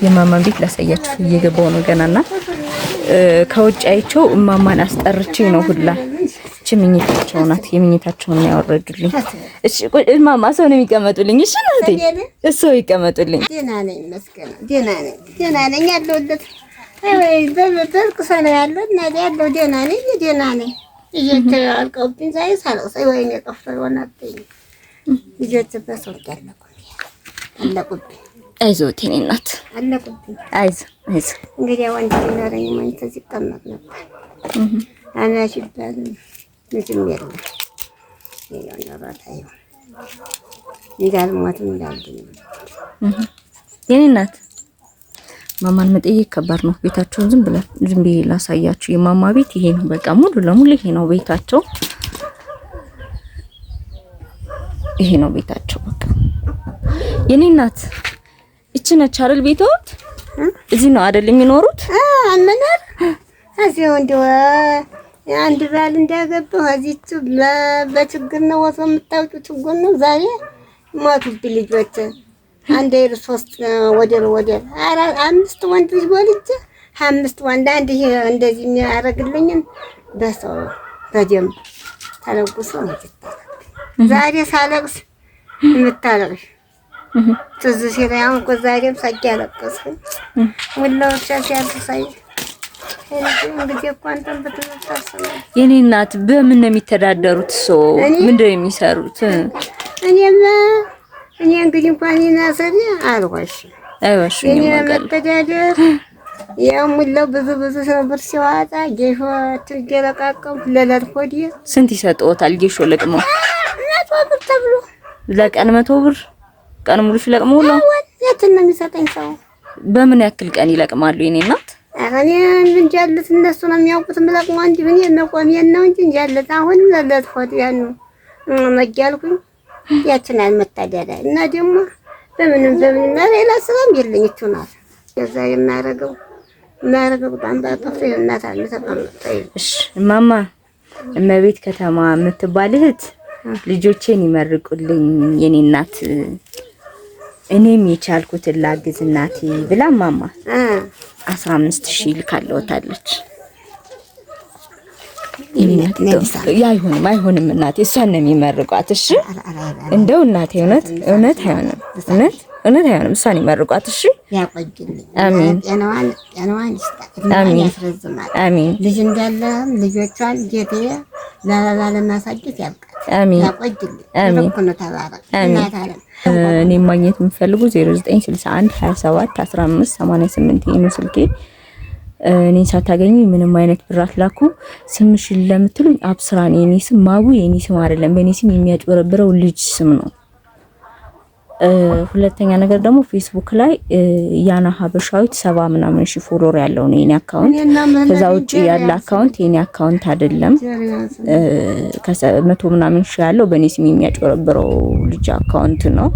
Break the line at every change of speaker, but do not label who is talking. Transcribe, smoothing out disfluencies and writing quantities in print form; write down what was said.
የማማን ቤት ላሳያችሁ እየገባው ነው ገናና ከውጭ አይቼው እማማን አስጠርቼ ነው ሁላ እቺ ምኝታቸው ናት። የምኝታቸውን ነው ያወረዱልኝ። እሺ እማማ ሰው ነው የሚቀመጡልኝ። እሺ ናቴ እሱ ይቀመጡልኝ።
ደህና ነኝ መስገን ደህና ነኝ ያለሁለት አይ በበልቅ ሰነ ያለው እና ያለው ደህና ነኝ እየተልቀውብኝ ዛይ ሳለሰ ወይኔ ጠፍተው ወናጥኝ እየተበሰው አለቁብኝ።
አይዞት የኔ እናት
አለቁብኝ።
አይዞ
እንግዲህ ወንድ ይኖረኝ ማን ተዝቀመጥ ነበር አናሽ ይባል ምንም የለም የኔ እንዳልሞትም እንዳልኩኝ
የኔ እናት ማማን መጠየቅ ከባድ ነው። ቤታቸውን ዝም ብዬ ላሳያችሁ። የማማ ቤት ይሄ ነው። በቃ ሙሉ ለሙሉ ይሄ ነው ቤታቸው። ይሄ ነው ቤታቸው። በቃ የኔ እናት እቺ ነች አይደል ቤቶት? እዚህ ነው አይደል የሚኖሩት?
አመናር እዚሁ እንደው አንድ ባል እንዳገባው እዚህቱ በችግር ነው ወሰው የምታውቁ ችግር ነው። ዛሬ ሞቱብኝ ልጆች አንድ ሶስት ወደር አምስት ወንድ ልጅ ወልጄ አምስት ወንድ አንድ ይሄ እንደዚህ የሚያደርግልኝን በሰው በደንብ ተለጉሶ ነው። ዛሬ ሳለቅስ የምታለቅሽ ትዝ ሲለኝ አሁን እኮ ዛሬም ሳቂ ያለቀስኩኝ ሙላው ሲያሳይ እንግዲህ እኮ አንተም በተመጣጣኝ
የኔ እናት በምን ነው የሚተዳደሩት? ምንድን ነው የሚሰሩት?
እኔ እንግዲህ እንኳን ይናሰሪ አልዋሽ እኔ መተዳደር ያው ሙላው ብዙ ብር ሲዋጣ ጌሾ ትገለቃቀም ለለት ሆዲ
ስንት ይሰጥዎታል? ጌሾ ለቅሞ
100 ብር ተብሎ
ለቀን 100 ብር ቀን ሙሉ ሲለቅሙ ነው።
የት ነው የሚሰጠኝ ሰው?
በምን ያክል ቀን ይለቅማሉ የኔ እናት?
እኔ እንጃለት እነሱ ነው የሚያውቁት። ምለቅሞ እንጂ እኔ መቆሚያ ነው እንጂ እንጃለት አሁን ለለት ሆዲ ያን መጃልኩኝ ያችን አልመታደላ እና ደግሞ በምንም ሌላ ስራም የለኝ ይቱናል ከዛ የማረገው በጣም ባጠፋ እናት አለ ተቀምጠ።
እሺ ማማ እመቤት ከተማ የምትባል እህት ልጆቼን ይመርቁልኝ የኔ እናት እኔም የቻልኩትን ላግዝ እናቴ ብላ ማማ 15000 ልካለውታለች። አይሆንም እናቴ እሷን ነው የሚመርቋት። እሺ እንደው እናቴ እውነት አይሆንም እሷን ይመርቋት። እሺ
ያቆይልኝ።
አሜን።
ጤናዋን ያስረዝማል። አሜን። ልጅ እንዳለ ልጆቿን ጌቴ ለማሳደግ ያብቃል።
አሜን።
ያቆይልኝ። አሜን። ተባረክ እናት አለ።
እኔ ማግኘት የምፈልጉ 0961 27 15 88 ይሄ ነው ስልኬ። እኔን ሳታገኙ ምንም አይነት ብራት ላኩ። ስምሽን ለምትሉኝ አብስራን የኔ ስም ማቡ የኔ ስም አይደለም። በኔ ስም የሚያጭበረብረው ልጅ ስም ነው። ሁለተኛ ነገር ደግሞ ፌስቡክ ላይ ያና ሀበሻዊት 70 ምናምን ሺህ ፎሎወር ያለው ነው የኔ አካውንት። ከዛ ውጪ ያለ አካውንት የኔ አካውንት አይደለም። ከ100 ምናምን ሺህ ያለው በኔ ስም የሚያጭበረብረው ልጅ አካውንት ነው።